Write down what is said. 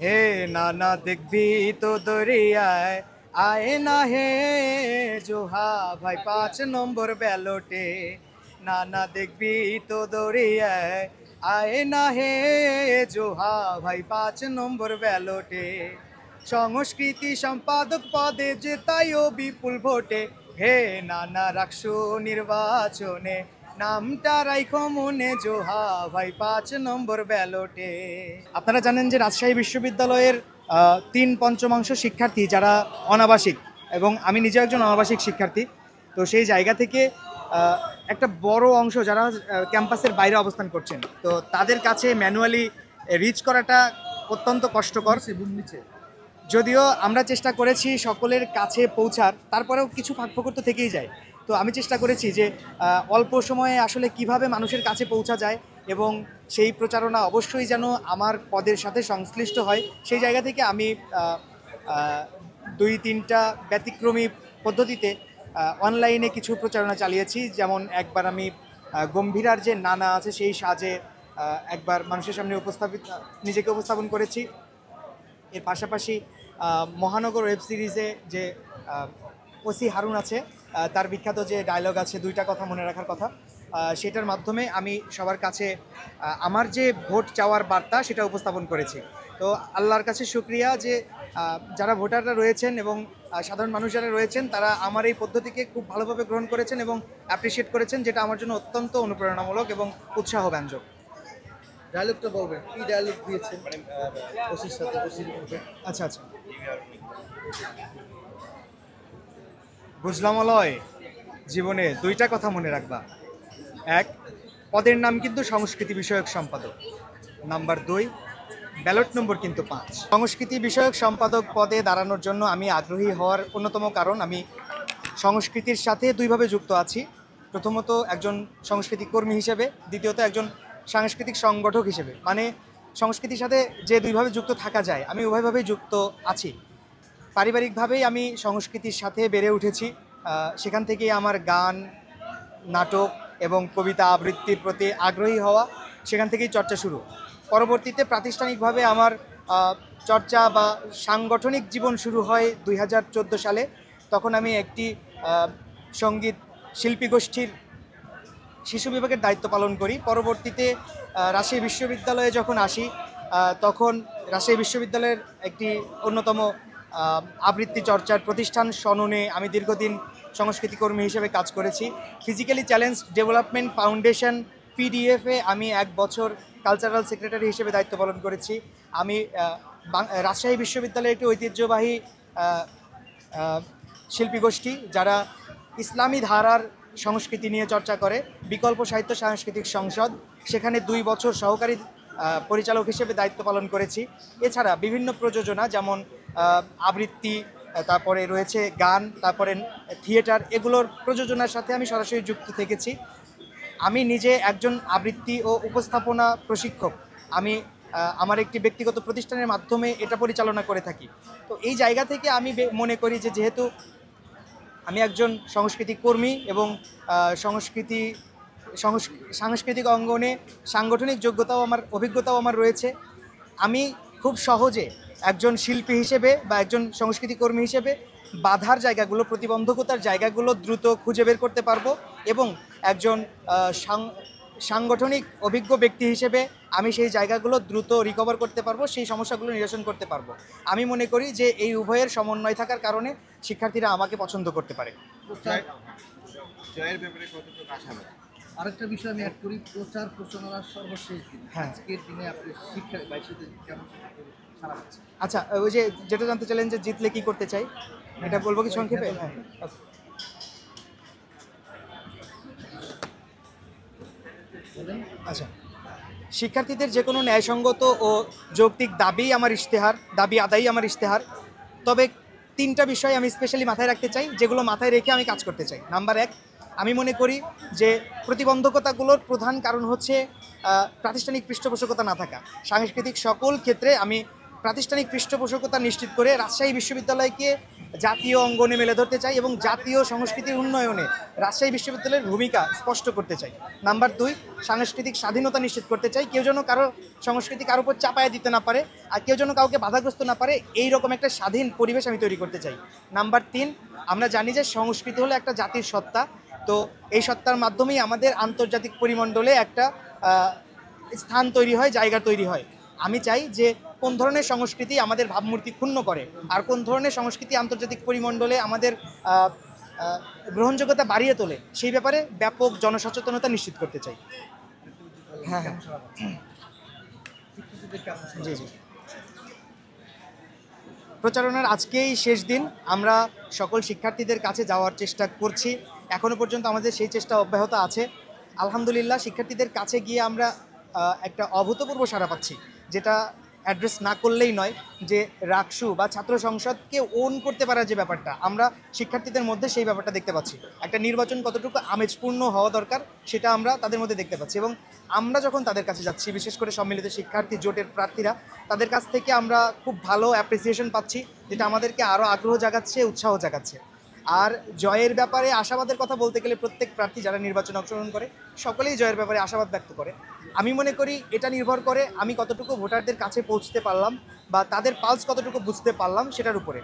হে নানা দেখবি তো দরিয়ায় আয় না হে জোহা ভাই 5 নম্বর ব্যালটে। নানা দেখবি তো দরিয়ায় আয় না হে জোহা ভাই 5 নম্বর ব্যালটে। সংস্কৃতি সম্পাদক পদে জেতাইও বিপুল ভোটে। হে নানা রাখছো নির্বাচনে নামটা রাইখো মনে জোহা ভাই 5 নম্বর ব্যালটে। আপনারা জানেন যে রাজশাহী বিশ্ববিদ্যালয়ের 3/5 শিক্ষার্থী যারা অনাবাসিক, এবং আমি নিজে একজন অনাবাসিক শিক্ষার্থী। তো সেই জায়গা থেকে একটা বড় অংশ যারা ক্যাম্পাসের বাইরে অবস্থান করছেন, তো তাদের কাছে ম্যানুয়ালি রিচ করাটা অত্যন্ত কষ্টকর। যদিও আমরা চেষ্টা করেছি সকলের কাছে পৌঁছার, তারপরেও কিছু ফাঁকফোকর তো থেকেই যায়। তো আমি চেষ্টা করেছি যে অল্প সময়ে আসলে কিভাবে মানুষের কাছে পৌঁছা যায়, এবং সেই প্রচারণা অবশ্যই যেন আমার পদের সাথে সংশ্লিষ্ট হয়। সেই জায়গা থেকে আমি 2-3টা ব্যতিক্রমী পদ্ধতিতে অনলাইনে কিছু প্রচারণা চালিয়েছি। যেমন একবার আমি গম্ভীরার যে নানা আছে সেই সাজে একবার মানুষের সামনে নিজেকে উপস্থাপন করেছি। এর পাশাপাশি মহানগর ওয়েব সিরিজে যে ওসি হারুন আছে, তার বিখ্যাত যে ডায়লগ আছে 2টা কথা মনে রাখার কথা, সেটার মাধ্যমে আমি সবার কাছে আমার যে ভোট চাওয়ার বার্তা সেটা উপস্থাপন করেছি। তো আল্লাহর কাছে শুকরিয়া যে যারা ভোটাররা রয়েছেন এবং সাধারণ মানুষ যারা রয়েছেন তারা আমার এই পদ্ধতিকে খুব ভালোভাবে গ্রহণ করেছেন এবং অ্যাপ্রিসিয়েট করেছেন, যেটা আমার জন্য অত্যন্ত অনুপ্রেরণামূলক এবং উৎসাহব্যঞ্জক। ডায়লগটা বলবেন, কি ডায়লগ দিয়েছেন মানে ওসির সাথে ওসির মধ্যে? আচ্ছা আচ্ছা, বুঝলাম অলয়। জীবনে 2টা কথা মনে রাখবা। এক, পদের নাম কিন্তু সংস্কৃতি বিষয়ক সম্পাদক। নাম্বার 2, ব্যালট নম্বর কিন্তু 5। সংস্কৃতি বিষয়ক সম্পাদক পদে দাঁড়ানোর জন্য আমি আগ্রহী হওয়ার অন্যতম কারণ, আমি সংস্কৃতির সাথে 2ভাবে যুক্ত আছি। প্রথমত একজন সংস্কৃতি কর্মী হিসেবে, দ্বিতীয়ত একজন সাংস্কৃতিক সংগঠক হিসেবে। মানে সংস্কৃতির সাথে যে 2ভাবে যুক্ত থাকা যায়, আমি উভয়ভাবেই যুক্ত আছি। পারিবারিকভাবেই আমি সংস্কৃতির সাথে বেড়ে উঠেছি। সেখান থেকেই আমার গান, নাটক এবং কবিতা আবৃত্তির প্রতি আগ্রহী হওয়া, সেখান থেকেই চর্চা শুরু। পরবর্তীতে প্রাতিষ্ঠানিকভাবে আমার চর্চা বা সাংগঠনিক জীবন শুরু হয় 2014 সালে। তখন আমি একটি সঙ্গীত শিল্পী গোষ্ঠীর শিশু বিভাগের দায়িত্ব পালন করি। পরবর্তীতে রাজশাহী বিশ্ববিদ্যালয়ে যখন আসি, তখন রাজশাহী বিশ্ববিদ্যালয়ের একটি অন্যতম আবৃত্তি চর্চার প্রতিষ্ঠান সননে আমি দীর্ঘদিন সংস্কৃতি কর্মী হিসেবে কাজ করেছি। ফিজিক্যালি চ্যালেঞ্জ ডেভেলপমেন্ট ফাউন্ডেশন পিডিএফে আমি 1 বছর কালচারাল সেক্রেটারি হিসেবে দায়িত্ব পালন করেছি। আমি রাজশাহী বিশ্ববিদ্যালয়ের একটি ঐতিহ্যবাহী শিল্পী গোষ্ঠী যারা ইসলামী ধারার সংস্কৃতি নিয়ে চর্চা করে, বিকল্প সাহিত্য সাংস্কৃতিক সংসদ, সেখানে 2 বছর সহকারী পরিচালক হিসেবে দায়িত্ব পালন করেছি। এছাড়া বিভিন্ন প্রযোজনা যেমন আবৃত্তি, তারপরে রয়েছে গান, তারপরে থিয়েটার, এগুলোর প্রযোজনার সাথে আমি সরাসরি যুক্ত থেকেছি। আমি নিজে একজন আবৃত্তি ও উপস্থাপনা প্রশিক্ষক। আমি আমার একটি ব্যক্তিগত প্রতিষ্ঠানের মাধ্যমে এটা পরিচালনা করে থাকি। তো এই জায়গা থেকে আমি মনে করি যে যেহেতু আমি একজন সংস্কৃতি কর্মী এবং সাংস্কৃতিক অঙ্গনে সাংগঠনিক যোগ্যতাও আমার, অভিজ্ঞতাও আমার রয়েছে, আমি খুব সহজে একজন শিল্পী হিসেবে বা একজন সংস্কৃতি কর্মী হিসেবে বাধার জায়গাগুলো, প্রতিবন্ধকতার জায়গাগুলো দ্রুত খুঁজে বের করতে পারবো, এবং একজন সাংগঠনিক অভিজ্ঞ ব্যক্তি হিসেবে আমি সেই জায়গাগুলো দ্রুত রিকভার করতে পারবো, সেই সমস্যাগুলো নিরসন করতে পারবো। আমি মনে করি যে এই উভয়ের সমন্বয় থাকার কারণে শিক্ষার্থীরা আমাকে পছন্দ করতে পারে। জয়ের ব্যাপারে কতটুকু আশাবাদী? আরেকটা বিষয় আমি অ্যাড করি, প্রচার প্রচারণার সর্বশেষ দিন, আজকের দিনে আপনি শিক্ষা বাইশে কেমন সারা পাচ্ছেন? আচ্ছা, ওই যে যেটা জানতে চাইলেন যে জিতলে কি করতে চাই, এটা বলবো কি সংক্ষেপে? আচ্ছা, শিক্ষার্থীদের যে কোনো ন্যায়সঙ্গত ও যৌক্তিক দাবি আদায়ই আমার ইশতেহার। তবে 3টা বিষয় আমি স্পেশালি মাথায় রাখতে চাই, যেগুলো মাথায় রেখে আমি কাজ করতে চাই। নাম্বার 1, আমি মনে করি যে প্রতিবন্ধকতাগুলোর প্রধান কারণ হচ্ছে প্রাতিষ্ঠানিক পৃষ্ঠপোষকতা না থাকা। সাংস্কৃতিক সকল ক্ষেত্রে আমি প্রাতিষ্ঠানিক পৃষ্ঠপোষকতা নিশ্চিত করে রাজশাহী বিশ্ববিদ্যালয়কে জাতীয় অঙ্গনে মেলে ধরতে চাই এবং জাতীয় সংস্কৃতির উন্নয়নে রাজশাহী বিশ্ববিদ্যালয়ের ভূমিকা স্পষ্ট করতে চাই। নাম্বার 2, সাংস্কৃতিক স্বাধীনতা নিশ্চিত করতে চাই। কেউ যেন কারো সংস্কৃতি কারোর উপর চাপায়া দিতে না পারে, আর কেউ যেন কাউকে বাধাগ্রস্ত না পারে, এই রকম একটা স্বাধীন পরিবেশ আমি তৈরি করতে চাই। নাম্বার 3, আমরা জানি যে সংস্কৃতি হলো একটা জাতির সত্তা, তো এই সত্তার মাধ্যমেই আমাদের আন্তর্জাতিক পরিমণ্ডলে একটা স্থান তৈরি হয়, জায়গা তৈরি হয়। আমি চাই যে কোন ধরনের সংস্কৃতি আমাদের ভাবমূর্তি ক্ষুণ্ণ করে আর কোন ধরনের সংস্কৃতি আন্তর্জাতিক পরিমণ্ডলে আমাদের গ্রহণযোগ্যতা বাড়িয়ে তোলে, সেই ব্যাপারে ব্যাপক জনসচেতনতা নিশ্চিত করতে চাই। হ্যাঁ হ্যাঁ জি জি। প্রচারণার আজকেই শেষ দিন। আমরা সকল শিক্ষার্থীদের কাছে যাওয়ার চেষ্টা করছি, এখনও পর্যন্ত আমাদের সেই চেষ্টা অব্যাহত আছে। আলহামদুলিল্লাহ, শিক্ষার্থীদের কাছে গিয়ে আমরা একটা অভূতপূর্ব সাড়া পাচ্ছি, যেটা অ্যাড্রেস না করলেই নয়। যে রাকসু বা ছাত্র সংসদকে ওন করতে পারার যে ব্যাপারটা, আমরা শিক্ষার্থীদের মধ্যে সেই ব্যাপারটা দেখতে পাচ্ছি। একটা নির্বাচন কতটুকু আমেজপূর্ণ হওয়া দরকার সেটা আমরা তাদের মধ্যে দেখতে পাচ্ছি, এবং আমরা যখন তাদের কাছে যাচ্ছি, বিশেষ করে সম্মিলিত শিক্ষার্থী জোটের প্রার্থীরা, তাদের কাছ থেকে আমরা খুব ভালো অ্যাপ্রিসিয়েশন পাচ্ছি, যেটা আমাদেরকে আরও আগ্রহ জাগাচ্ছে, উৎসাহ জাগাচ্ছে। আর জয়ের ব্যাপারে আশাবাদের কথা বলতে গেলে, প্রত্যেক প্রার্থী যারা নির্বাচনে অংশগ্রহণ করে সকলেই জয়ের ব্যাপারে আশাবাদ ব্যক্ত করে। আমি মনে করি এটা নির্ভর করে আমি কতটুকু ভোটারদের কাছে পৌঁছতে পারলাম বা তাদের পালস কতটুকু বুঝতে পারলাম সেটার উপরে।